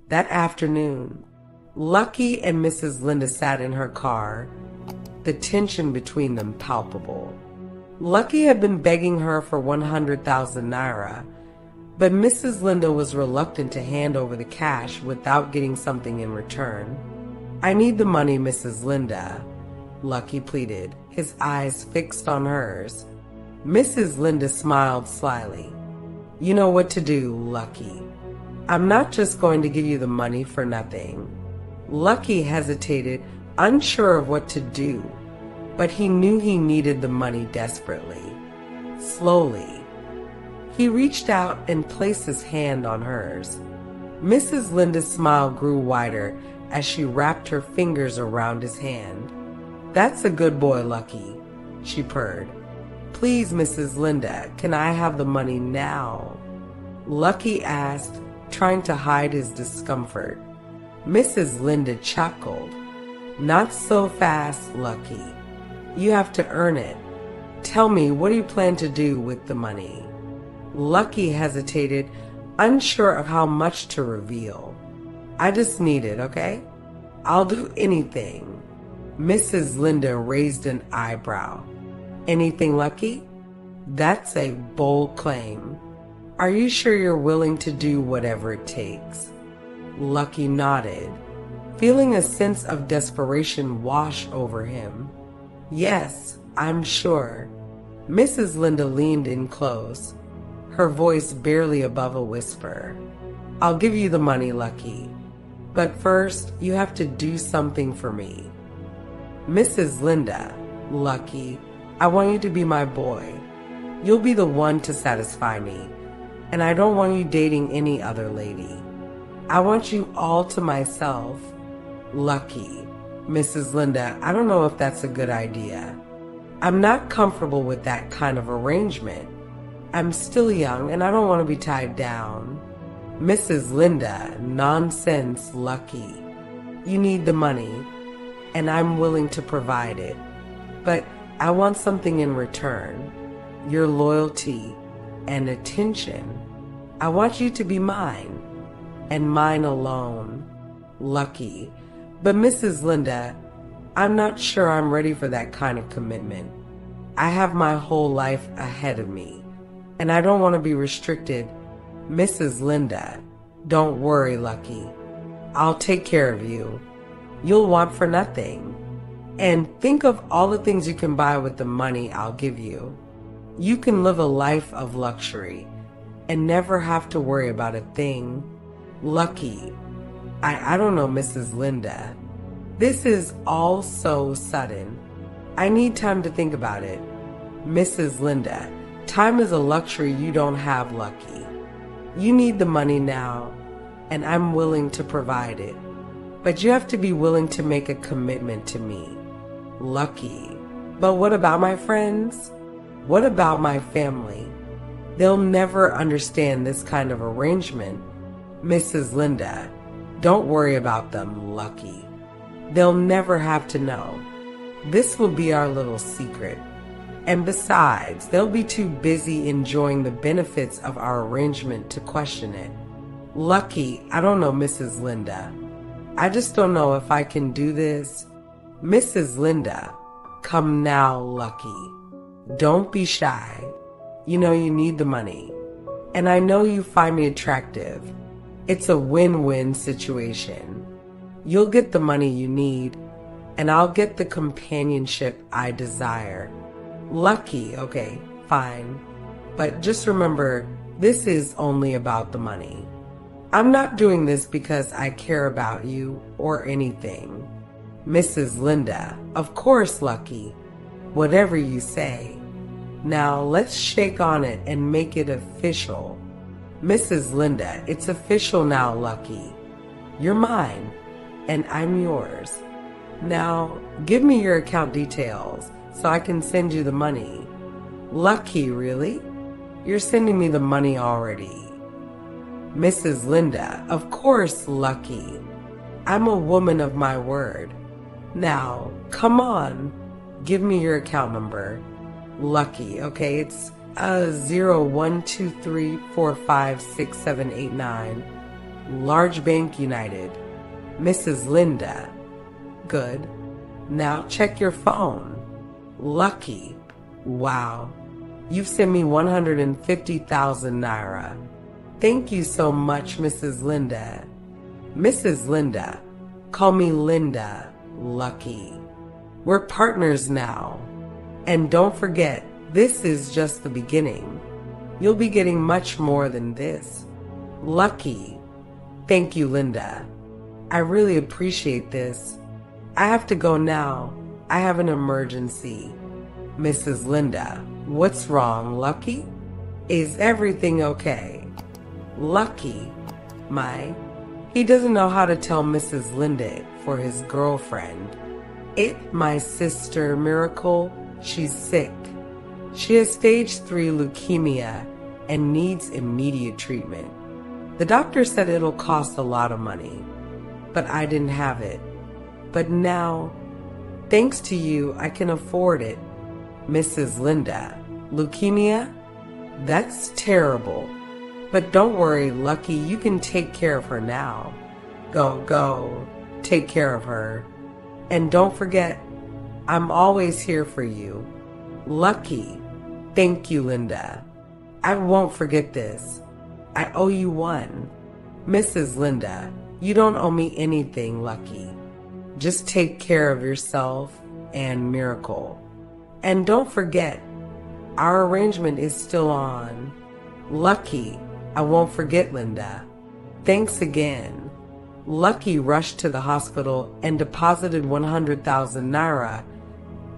That afternoon, Lucky and Mrs. Linda sat in her car, the tension between them palpable. Lucky had been begging her for 100,000 naira, but Mrs. Linda was reluctant to hand over the cash without getting something in return. "I need the money, Mrs. Linda," Lucky pleaded, his eyes fixed on hers. Mrs. Linda smiled slyly. "You know what to do, Lucky. I'm not just going to give you the money for nothing." Lucky hesitated, unsure of what to do, but he knew he needed the money desperately. Slowly, he reached out and placed his hand on hers. Mrs. Linda's smile grew wider as she wrapped her fingers around his hand. "That's a good boy, Lucky," she purred. "Please, Mrs. Linda, can I have the money now?" Lucky asked, trying to hide his discomfort. Mrs. Linda chuckled. "Not so fast, Lucky. You have to earn it. Tell me, what do you plan to do with the money?" Lucky hesitated, unsure of how much to reveal. "I just need it, okay? I'll do anything." Mrs. Linda raised an eyebrow. "Anything, Lucky? That's a bold claim. Are you sure you're willing to do whatever it takes?" Lucky nodded, feeling a sense of desperation wash over him. "Yes, I'm sure." Mrs. Linda leaned in close, her voice barely above a whisper. "I'll give you the money, Lucky. But first, you have to do something for me." "Mrs. Linda, Lucky, I want you to be my boy. You'll be the one to satisfy me, and I don't want you dating any other lady. I want you all to myself." "Lucky, Mrs. Linda, I don't know if that's a good idea. I'm not comfortable with that kind of arrangement. I'm still young and I don't want to be tied down." "Mrs. Linda, nonsense, Lucky. You need the money, and I'm willing to provide it. But I want something in return. Your loyalty and attention. I want you to be mine, and mine alone." "Lucky. But Mrs. Linda, I'm not sure I'm ready for that kind of commitment. I have my whole life ahead of me, and I don't want to be restricted." "Mrs. Linda, don't worry, Lucky. I'll take care of you. You'll want for nothing. And think of all the things you can buy with the money I'll give you. You can live a life of luxury and never have to worry about a thing." "Lucky, I don't know, Mrs. Linda. This is all so sudden. I need time to think about it." "Mrs. Linda, time is a luxury you don't have, Lucky. You need the money now, and I'm willing to provide it. But you have to be willing to make a commitment to me." "Lucky, but what about my friends? What about my family? They'll never understand this kind of arrangement." "Mrs. Linda, don't worry about them, Lucky. They'll never have to know. This will be our little secret. And besides, they'll be too busy enjoying the benefits of our arrangement to question it." "Lucky, I don't know, Mrs. Linda. I just don't know if I can do this." "Mrs. Linda, come now, Lucky. Don't be shy. You know you need the money. And I know you find me attractive. It's a win-win situation. You'll get the money you need, and I'll get the companionship I desire." "Lucky, okay, fine. But just remember, this is only about the money. I'm not doing this because I care about you or anything." "Mrs. Linda, of course, Lucky. Whatever you say. Now let's shake on it and make it official." "Mrs. Linda, it's official now, Lucky. You're mine, and I'm yours. Now give me your account details so I can send you the money." "Lucky, really? You're sending me the money already." "Mrs. Linda, of course, Lucky. I'm a woman of my word. Now, come on, give me your account number." "Lucky, okay, it's 0123456789. Large Bank United. Mrs. Linda. Good. Now check your phone. Lucky. Wow. You've sent me 150,000 naira. Thank you so much, Mrs. Linda. Mrs. Linda. Call me Linda. Lucky. We're partners now. And don't forget, this is just the beginning. You'll be getting much more than this. Lucky. Thank you, Linda. I really appreciate this. I have to go now. I have an emergency. Mrs. Linda. What's wrong, Lucky? Is everything okay? Lucky. He doesn't know how to tell Mrs. Linda for his girlfriend. My sister, Miracle. She's sick. She has stage 3 leukemia and needs immediate treatment. The doctor said it'll cost a lot of money, but I didn't have it. But now, thanks to you, I can afford it. Mrs. Linda. Leukemia? That's terrible. But don't worry, Lucky, you can take care of her now. Go. Take care of her. And don't forget, I'm always here for you. Lucky. Thank you, Linda. I won't forget this. I owe you one. Mrs. Linda, you don't owe me anything, Lucky. Just take care of yourself and Miracle. And don't forget, our arrangement is still on. Lucky. I won't forget, Linda. Thanks again. Lucky rushed to the hospital and deposited 100,000 naira,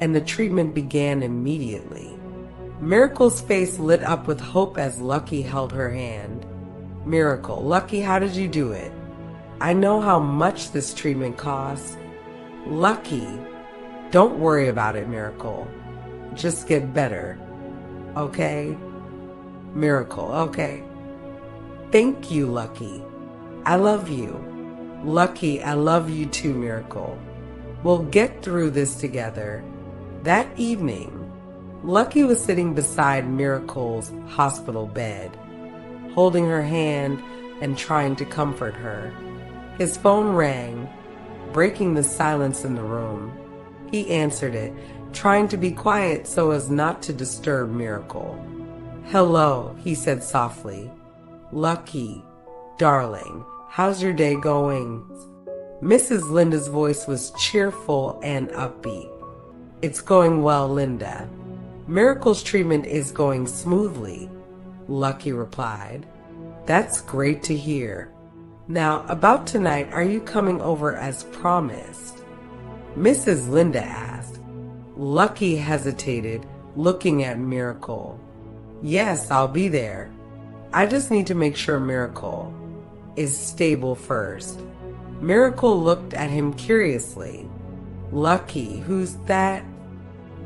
and the treatment began immediately. Miracle's face lit up with hope as Lucky held her hand. Miracle, Lucky, how did you do it? I know how much this treatment costs. Lucky, don't worry about it, Miracle. Just get better. Okay? Miracle, okay. Thank you, Lucky. I love you. Lucky, I love you too, Miracle. We'll get through this together. That evening, Lucky was sitting beside Miracle's hospital bed, holding her hand and trying to comfort her. His phone rang, breaking the silence in the room. He answered it, trying to be quiet so as not to disturb Miracle. Hello, he said softly. Lucky, darling, how's your day going? Mrs. Linda's voice was cheerful and upbeat. It's going well, Linda. Miracle's treatment is going smoothly, Lucky replied. That's great to hear. Now, about tonight, are you coming over as promised? Mrs. Linda asked. Lucky hesitated, looking at Miracle. Yes, I'll be there. I just need to make sure Miracle is stable first. Miracle looked at him curiously. Lucky, who's that?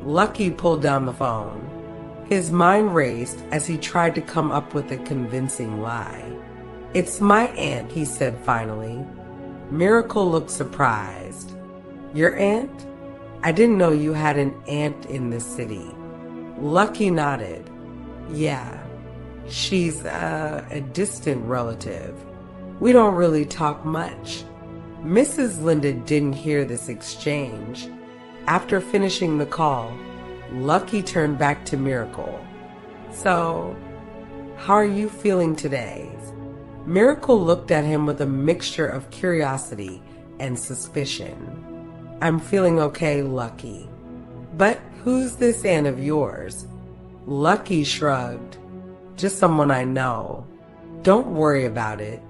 Lucky pulled down the phone. His mind raced as he tried to come up with a convincing lie. It's my aunt, he said finally. Miracle looked surprised. Your aunt? I didn't know you had an aunt in this city. Lucky nodded. Yeah. She's a distant relative. We don't really talk much. Mrs. Linda didn't hear this exchange. After finishing the call, Lucky turned back to Miracle. So, how are you feeling today? Miracle looked at him with a mixture of curiosity and suspicion. I'm feeling okay, Lucky. But who's this aunt of yours? Lucky shrugged. Just someone I know. Don't worry about it.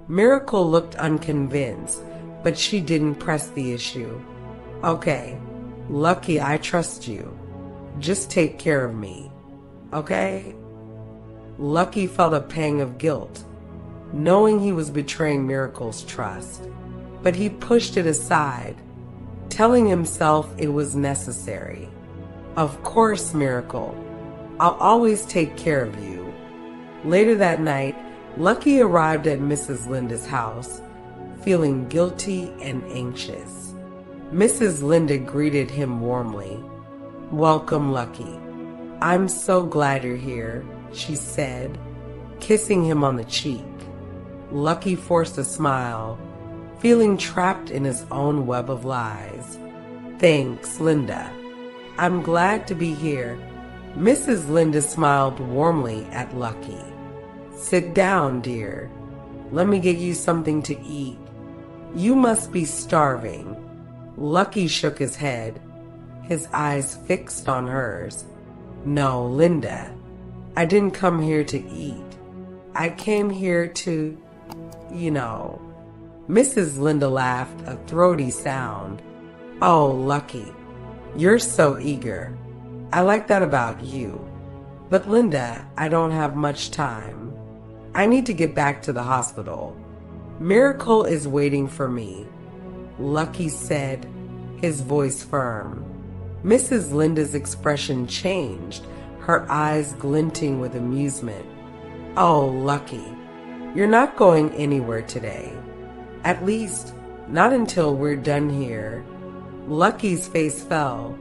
Miracle looked unconvinced, but she didn't press the issue. Okay, Lucky, I trust you. Just take care of me, okay? Lucky felt a pang of guilt, knowing he was betraying Miracle's trust, but he pushed it aside, telling himself it was necessary. Of course, Miracle. I'll always take care of you. Later that night, Lucky arrived at Mrs. Linda's house, feeling guilty and anxious. Mrs. Linda greeted him warmly. Welcome, Lucky. I'm so glad you're here, she said, kissing him on the cheek. Lucky forced a smile, feeling trapped in his own web of lies. Thanks, Linda. I'm glad to be here. Mrs. Linda smiled warmly at Lucky. Sit down, dear. Let me get you something to eat. You must be starving. Lucky shook his head, his eyes fixed on hers. No, Linda, I didn't come here to eat. I came here to, Mrs. Linda laughed, a throaty sound. Oh, Lucky, you're so eager. I like that about you. But Linda, I don't have much time. I need to get back to the hospital. Miracle is waiting for me, Lucky said, his voice firm. Mrs. Linda's expression changed, her eyes glinting with amusement. Oh, Lucky, you're not going anywhere today. At least, not until we're done here. Lucky's face fell,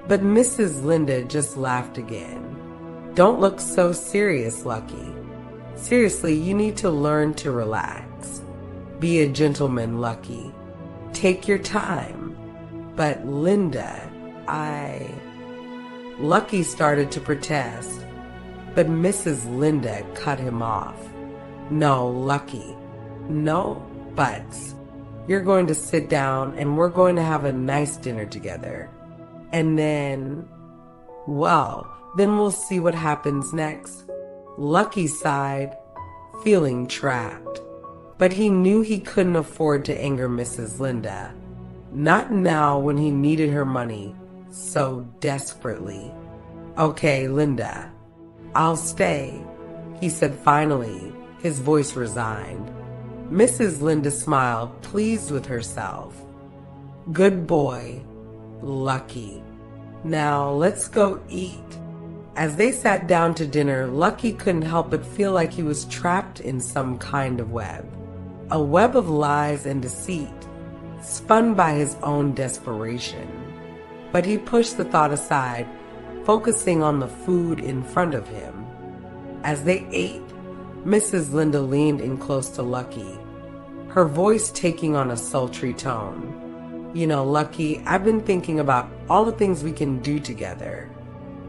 but Mrs. Linda just laughed again. Don't look so serious, Lucky. Seriously, you need to learn to relax. Be a gentleman, Lucky. Take your time. But Linda, Lucky started to protest, but Mrs. Linda cut him off. No, Lucky. No buts. You're going to sit down and we're going to have a nice dinner together. And then we'll see what happens next. Lucky sighed, feeling trapped. But he knew he couldn't afford to anger Mrs. Linda. Not now when he needed her money so desperately. Okay, Linda, I'll stay, he said finally, his voice resigned. Mrs. Linda smiled, pleased with herself. Good boy, Lucky. Now let's go eat. As they sat down to dinner, Lucky couldn't help but feel like he was trapped in some kind of web. A web of lies and deceit, spun by his own desperation. But he pushed the thought aside, focusing on the food in front of him. As they ate, Mrs. Linda leaned in close to Lucky, her voice taking on a sultry tone. Lucky, I've been thinking about all the things we can do together,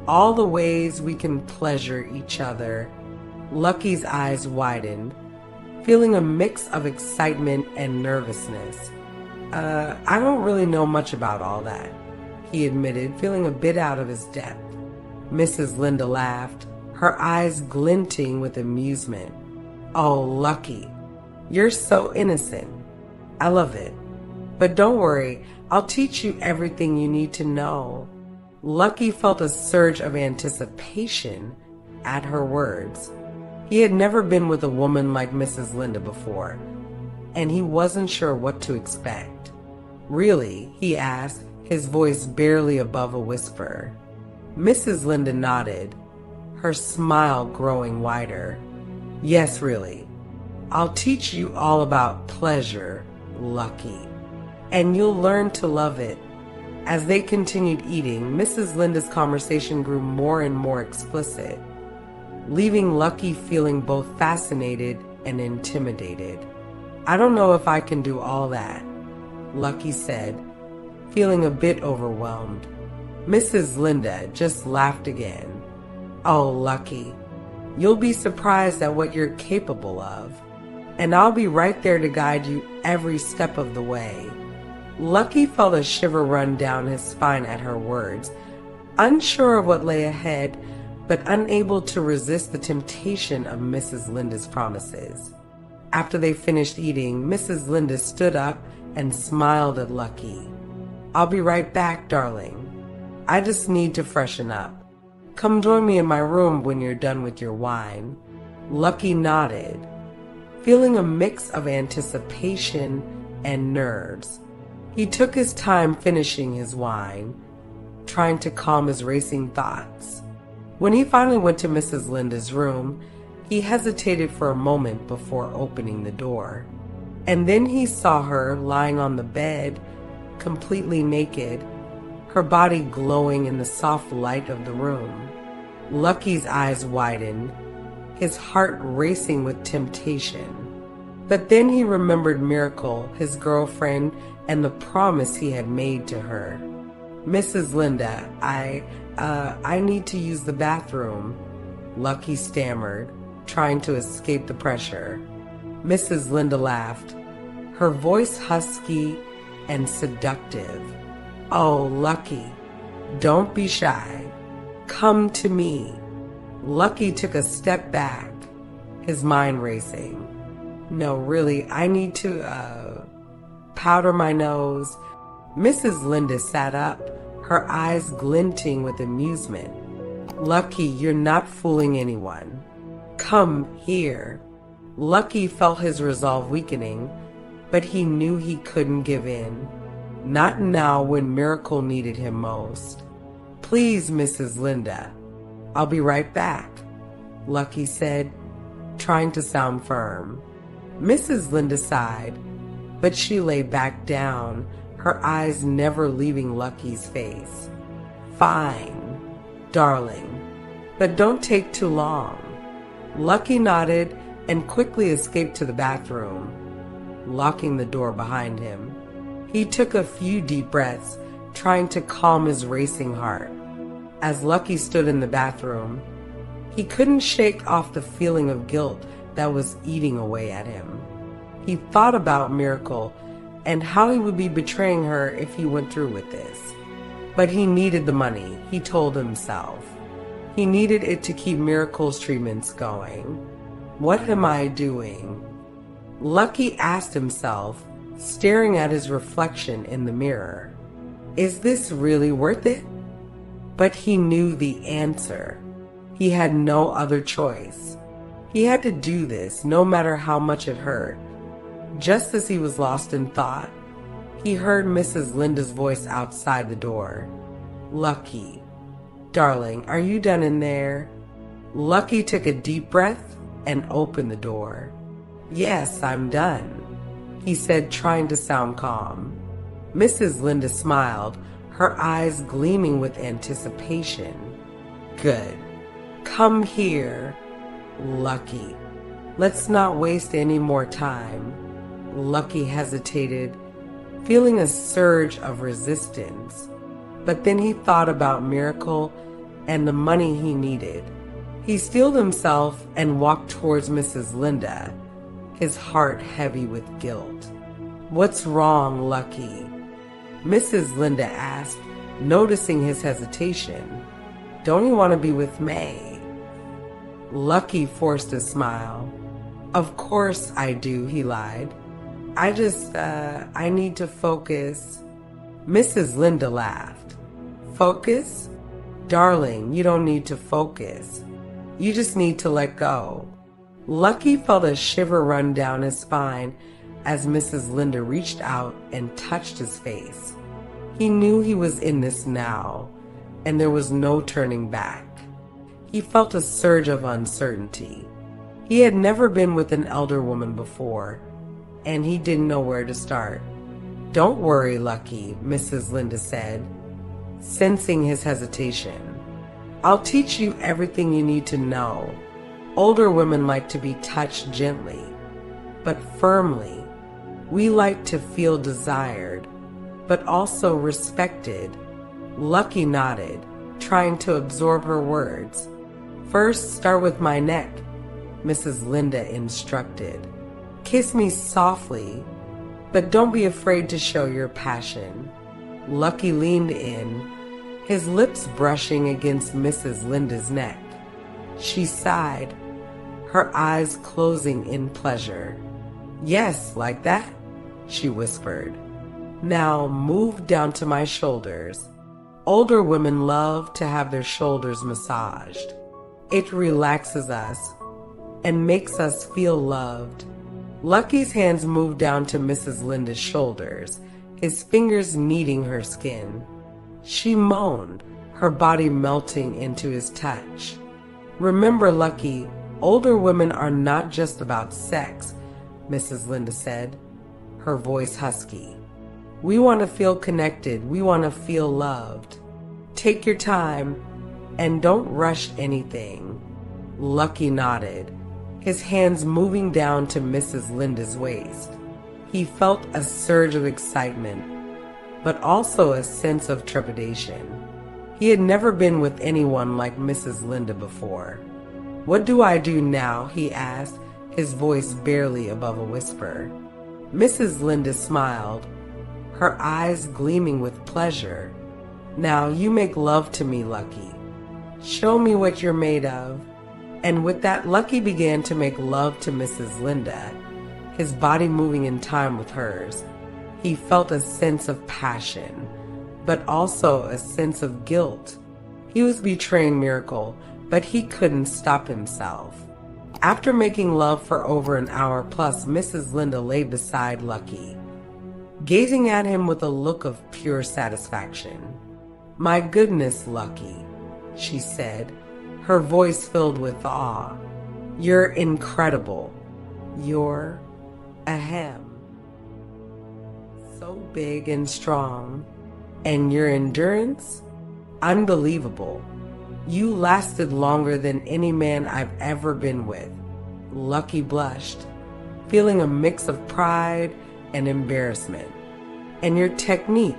all the ways we can pleasure each other. Lucky's eyes widened, feeling a mix of excitement and nervousness. I don't really know much about all that, he admitted, feeling a bit out of his depth. Mrs. Linda laughed, her eyes glinting with amusement. Oh, Lucky, you're so innocent. I love it. But don't worry, I'll teach you everything you need to know. Lucky felt a surge of anticipation at her words. He had never been with a woman like Mrs. Linda before, and he wasn't sure what to expect. Really, he asked, his voice barely above a whisper. Mrs. Linda nodded, her smile growing wider. Yes, really. I'll teach you all about pleasure, Lucky, and you'll learn to love it. As they continued eating, Mrs. Linda's conversation grew more and more explicit, leaving Lucky feeling both fascinated and intimidated. I don't know if I can do all that, Lucky said, feeling a bit overwhelmed. Mrs. Linda just laughed again. Oh, Lucky, you'll be surprised at what you're capable of, and I'll be right there to guide you every step of the way. Lucky felt a shiver run down his spine at her words, unsure of what lay ahead, but unable to resist the temptation of Mrs. Linda's promises. After they finished eating, Mrs. Linda stood up and smiled at Lucky. I'll be right back, darling. I just need to freshen up. Come join me in my room when you're done with your wine. Lucky nodded, feeling a mix of anticipation and nerves. He took his time finishing his wine, trying to calm his racing thoughts. When he finally went to Mrs. Linda's room, he hesitated for a moment before opening the door. And then he saw her lying on the bed, completely naked, her body glowing in the soft light of the room. Lucky's eyes widened, his heart racing with temptation. But then he remembered Miracle, his girlfriend, and the promise he had made to her. "Mrs. Linda, I need to use the bathroom," Lucky stammered, trying to escape the pressure. Mrs. Linda laughed, her voice husky and seductive. "Oh, Lucky, don't be shy. Come to me." Lucky took a step back, his mind racing. "No, really, I need to, powder my nose." Mrs. Linda sat up, her eyes glinting with amusement. "Lucky, you're not fooling anyone. Come here." Lucky felt his resolve weakening, but he knew he couldn't give in. Not now when Miracle needed him most. "Please, Mrs. Linda, I'll be right back," Lucky said, trying to sound firm. Mrs. Linda sighed, but she lay back down, her eyes never leaving Lucky's face. "Fine, darling, but don't take too long." Lucky nodded and quickly escaped to the bathroom, locking the door behind him. He took a few deep breaths, trying to calm his racing heart. As Lucky stood in the bathroom, he couldn't shake off the feeling of guilt that was eating away at him. He thought about Miracle and how he would be betraying her if he went through with this. But he needed the money, he told himself. He needed it to keep Miracle's treatments going. "What am I doing?" Lucky asked himself, staring at his reflection in the mirror. "Is this really worth it?" But he knew the answer. He had no other choice. He had to do this, no matter how much it hurt. Just as he was lost in thought, he heard Mrs. Linda's voice outside the door. "Lucky, darling, are you done in there?" Lucky took a deep breath and opened the door. "Yes, I'm done," he said, trying to sound calm. Mrs. Linda smiled, her eyes gleaming with anticipation. "Good. Come here, Lucky. Let's not waste any more time." Lucky hesitated, feeling a surge of resistance. But then he thought about Miracle and the money he needed. He steeled himself and walked towards Mrs. Linda, his heart heavy with guilt. "What's wrong, Lucky?" Mrs. Linda asked, noticing his hesitation. "Don't you want to be with May?" Lucky forced a smile. "Of course I do," he lied. I need to focus." Mrs. Linda laughed. "Focus? Darling, you don't need to focus. You just need to let go." Lucky felt a shiver run down his spine as Mrs. Linda reached out and touched his face. He knew he was in this now, and there was no turning back. He felt a surge of uncertainty. He had never been with an elder woman before, and he didn't know where to start. "Don't worry, Lucky," Mrs. Linda said, sensing his hesitation. "I'll teach you everything you need to know. Older women like to be touched gently, but firmly. We like to feel desired, but also respected." Lucky nodded, trying to absorb her words. "First, start with my neck," Mrs. Linda instructed. "Kiss me softly, but don't be afraid to show your passion." Lucky leaned in, his lips brushing against Mrs. Linda's neck. She sighed, her eyes closing in pleasure. "Yes, like that," she whispered. "Now move down to my shoulders." Older women love to have their shoulders massaged. It relaxes us and makes us feel loved. Lucky's hands moved down to Mrs. Linda's shoulders, his fingers kneading her skin. She moaned, her body melting into his touch. "Remember, Lucky, older women are not just about sex," Mrs. Linda said, her voice husky. "We want to feel connected. We want to feel loved. Take your time and don't rush anything." Lucky nodded, his hands moving down to Mrs. Linda's waist. He felt a surge of excitement, but also a sense of trepidation. He had never been with anyone like Mrs. Linda before. "What do I do now?" he asked, his voice barely above a whisper. Mrs. Linda smiled, her eyes gleaming with pleasure. "Now you make love to me, Lucky. Show me what you're made of." And with that, Lucky began to make love to Mrs. Linda, his body moving in time with hers. He felt a sense of passion, but also a sense of guilt. He was betraying Miracle, but he couldn't stop himself. After making love for over an hour plus, Mrs. Linda lay beside Lucky, gazing at him with a look of pure satisfaction. "My goodness, Lucky," she said, her voice filled with awe. "You're incredible. You're a hem. So big and strong. And your endurance? Unbelievable. You lasted longer than any man I've ever been with." Lucky blushed, feeling a mix of pride and embarrassment. "And your technique,"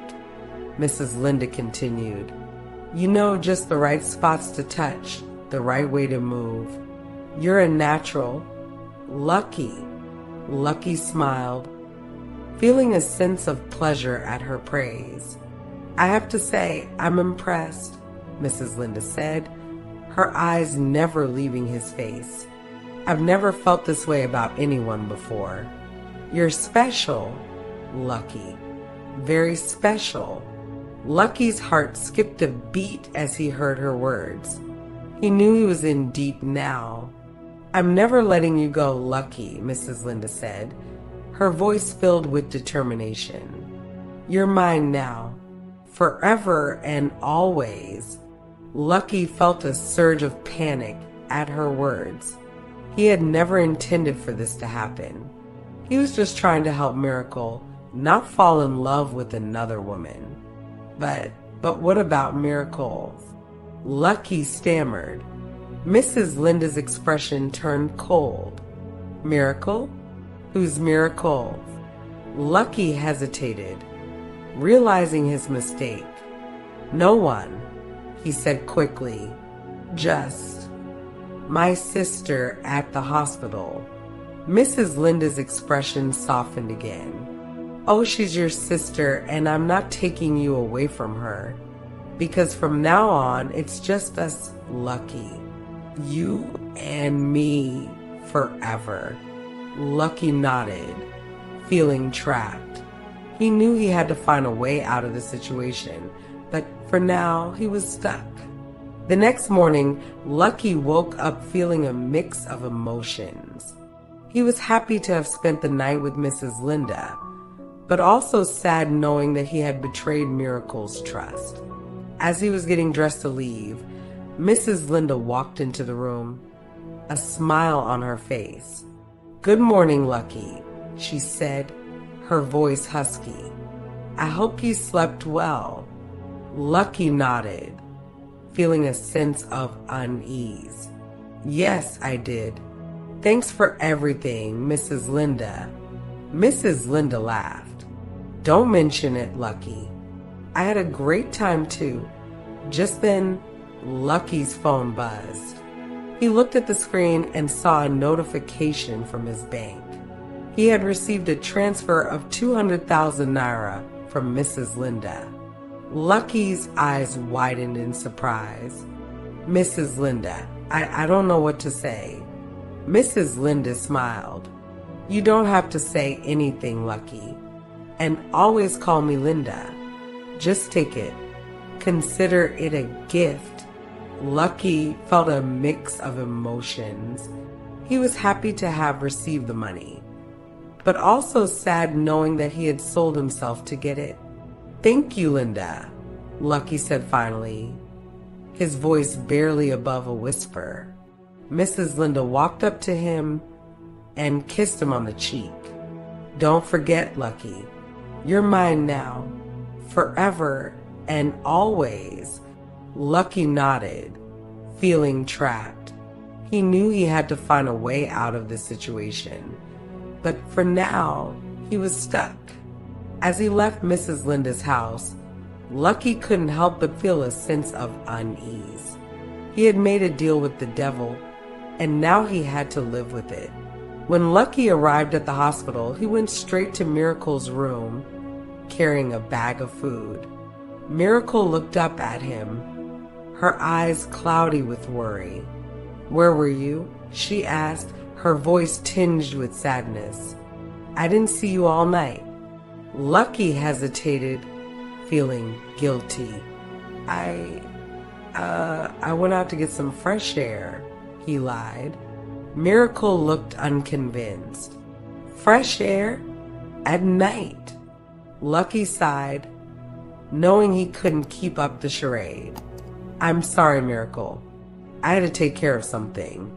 Mrs. Linda continued. "You know just the right spots to touch, the right way to move. You're a natural." "Lucky." Lucky smiled, feeling a sense of pleasure at her praise. "I have to say, I'm impressed," Mrs. Linda said, her eyes never leaving his face. "I've never felt this way about anyone before. You're special, Lucky. Very special." Lucky's heart skipped a beat as he heard her words. He knew he was in deep now. "I'm never letting you go, Lucky," Mrs. Linda said, her voice filled with determination. "You're mine now, forever and always." Lucky felt a surge of panic at her words. He had never intended for this to happen. He was just trying to help Miracle not fall in love with another woman. But what about Miracle?" Lucky stammered. Mrs. Linda's expression turned cold. "Miracle? Who's Miracle?" Lucky hesitated, realizing his mistake. "No one," he said quickly. "Just my sister at the hospital." Mrs. Linda's expression softened again. "Oh, she's your sister, and I'm not taking you away from her. Because from now on, it's just us, Lucky. You and me forever." Lucky nodded, feeling trapped. He knew he had to find a way out of the situation, but for now, he was stuck. The next morning, Lucky woke up feeling a mix of emotions. He was happy to have spent the night with Mrs. Linda, but also sad knowing that he had betrayed Miracle's trust. As he was getting dressed to leave, Mrs. Linda walked into the room, a smile on her face. "Good morning, Lucky," she said, her voice husky. "I hope you slept well." Lucky nodded, feeling a sense of unease. "Yes, I did. Thanks for everything, Mrs. Linda." Mrs. Linda laughed. "Don't mention it, Lucky. I had a great time too." Just then, Lucky's phone buzzed. He looked at the screen and saw a notification from his bank. He had received a transfer of 200,000 naira from Mrs. Linda. Lucky's eyes widened in surprise. "Mrs. Linda, I don't know what to say." Mrs. Linda smiled. "You don't have to say anything, Lucky. And always call me Linda. Just take it. Consider it a gift." Lucky felt a mix of emotions. He was happy to have received the money, but also sad knowing that he had sold himself to get it. "Thank you, Linda," Lucky said finally, his voice barely above a whisper. Mrs. Linda walked up to him and kissed him on the cheek. "Don't forget, Lucky, you're mine now, forever and always." Lucky nodded, feeling trapped. He knew he had to find a way out of this situation, but for now, he was stuck. As he left Mrs. Linda's house, Lucky couldn't help but feel a sense of unease. He had made a deal with the devil, and now he had to live with it. When Lucky arrived at the hospital, he went straight to Miracle's room, carrying a bag of food. Miracle looked up at him, her eyes cloudy with worry. "Where were you?" she asked, her voice tinged with sadness. "I didn't see you all night." Lucky hesitated, feeling guilty. I went out to get some fresh air," he lied. Miracle looked unconvinced. "Fresh air? At night?" Lucky sighed, knowing he couldn't keep up the charade. "I'm sorry, Miracle. I had to take care of something.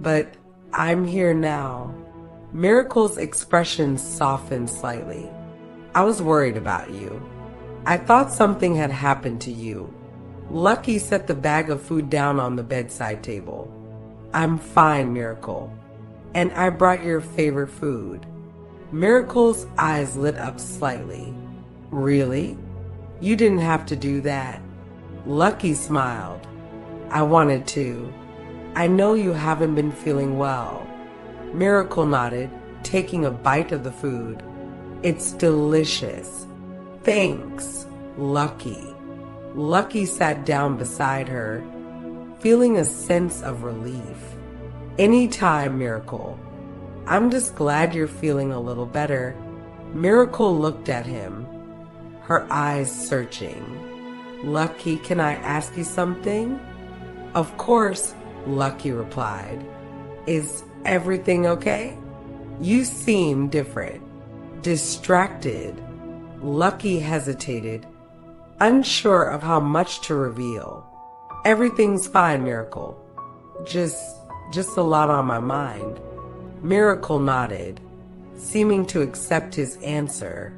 But I'm here now." Miracle's expression softened slightly. "I was worried about you. I thought something had happened to you." Lucky set the bag of food down on the bedside table. "I'm fine, Miracle. And I brought your favorite food." Miracle's eyes lit up slightly. "Really? You didn't have to do that." Lucky smiled. "I wanted to. I know you haven't been feeling well." Miracle nodded, taking a bite of the food. "It's delicious." "Thanks, Lucky." Lucky sat down beside her, feeling a sense of relief. "Anytime, Miracle. I'm just glad you're feeling a little better." Miracle looked at him, her eyes searching. "Lucky, can I ask you something?" "Of course," Lucky replied. "Is everything okay? You seem different." Distracted, Lucky hesitated, unsure of how much to reveal. "Everything's fine, Miracle. Just a lot on my mind." Miracle nodded, seeming to accept his answer.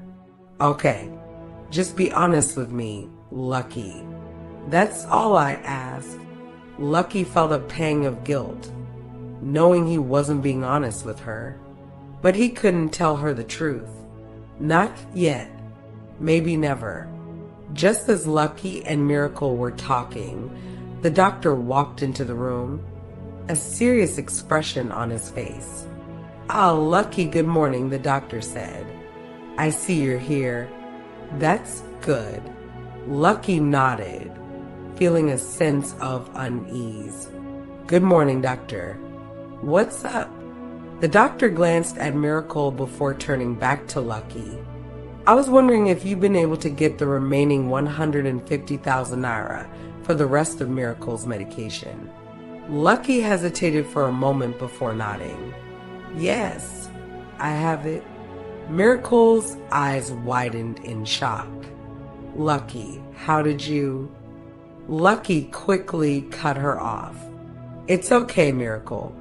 "Okay, just be honest with me, Lucky. That's all I ask." Lucky felt a pang of guilt, knowing he wasn't being honest with her. But he couldn't tell her the truth. Not yet. Maybe never. Just as Lucky and Miracle were talking, the doctor walked into the room, a serious expression on his face. "Ah, Lucky, good morning," the doctor said. "I see you're here. That's good." Lucky nodded, feeling a sense of unease. "Good morning, doctor. What's up?" The doctor glanced at Miracle before turning back to Lucky. "I was wondering if you've been able to get the remaining 150,000 naira for the rest of Miracle's medication." Lucky hesitated for a moment before nodding. "Yes, I have it." Miracle's eyes widened in shock. "Lucky, how did you—" Lucky quickly cut her off. "It's okay, Miracle.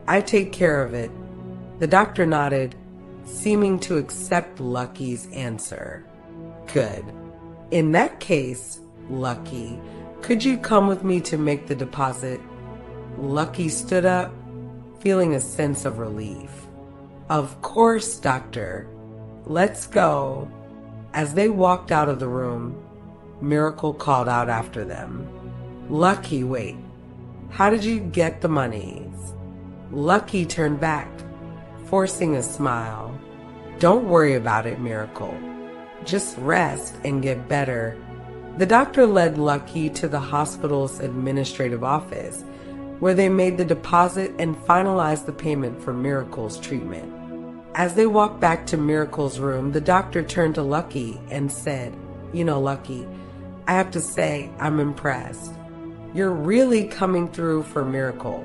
I take care of it." The doctor nodded, seeming to accept Lucky's answer. "Good. In that case, Lucky, could you come with me to make the deposit?" Lucky stood up, feeling a sense of relief. "Of course, doctor. Let's go." As they walked out of the room, Miracle called out after them. "Lucky, wait. How did you get the monies?" Lucky turned back, forcing a smile. "Don't worry about it, Miracle. Just rest and get better." The doctor led Lucky to the hospital's administrative office, where they made the deposit and finalized the payment for Miracle's treatment. As they walked back to Miracle's room, the doctor turned to Lucky and said, "You know, Lucky, I have to say I'm impressed. You're really coming through for Miracle.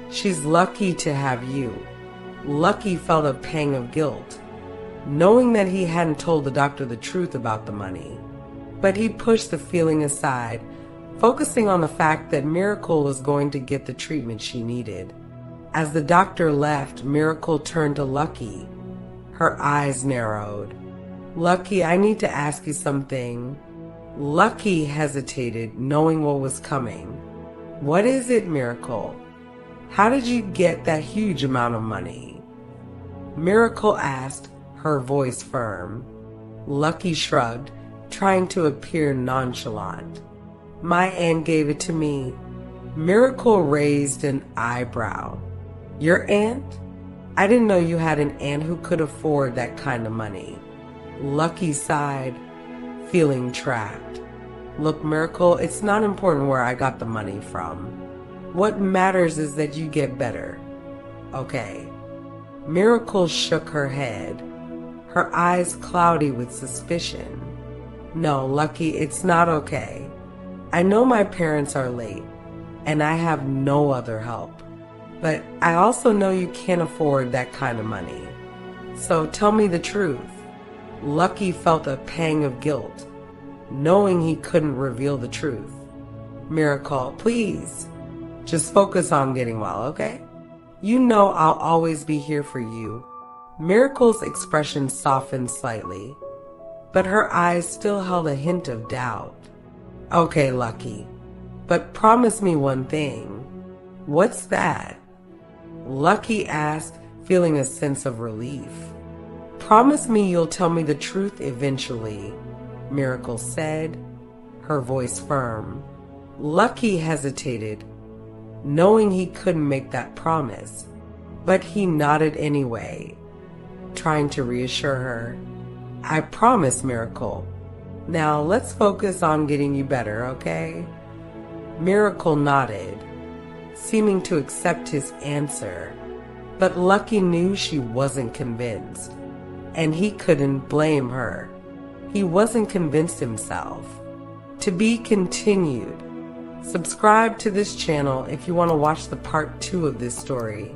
She's lucky to have you." Lucky felt a pang of guilt, knowing that he hadn't told the doctor the truth about the money. But he pushed the feeling aside, focusing on the fact that Miracle was going to get the treatment she needed. As the doctor left, Miracle turned to Lucky. Her eyes narrowed. "Lucky, I need to ask you something." Lucky hesitated, knowing what was coming. "What is it, Miracle?" How did you get that huge amount of money? Miracle asked, her voice firm. Lucky shrugged, trying to appear nonchalant. My aunt gave it to me. Miracle raised an eyebrow. Your aunt? I didn't know you had an aunt who could afford that kind of money. Lucky sighed, feeling trapped. Look, Miracle, it's not important where I got the money from. What matters is that you get better. Okay. Miracle shook her head, her eyes cloudy with suspicion. No, Lucky, it's not okay. I know my parents are late, and I have no other help. But I also know you can't afford that kind of money. So tell me the truth. Lucky felt a pang of guilt, knowing he couldn't reveal the truth. Miracle, please, just focus on getting well, okay? You know I'll always be here for you. Miracle's expression softened slightly, but her eyes still held a hint of doubt. Okay, Lucky, but promise me one thing. What's that? Lucky asked, feeling a sense of relief. Promise me you'll tell me the truth eventually, Miracle said, her voice firm. Lucky hesitated, knowing he couldn't make that promise, but he nodded anyway, trying to reassure her. I promise, Miracle. Now let's focus on getting you better, okay? Miracle nodded, seeming to accept his answer, but Lucky knew she wasn't convinced, and he couldn't blame her. He wasn't convinced himself. To be continued. Subscribe to this channel if you want to watch the part 2 of this story.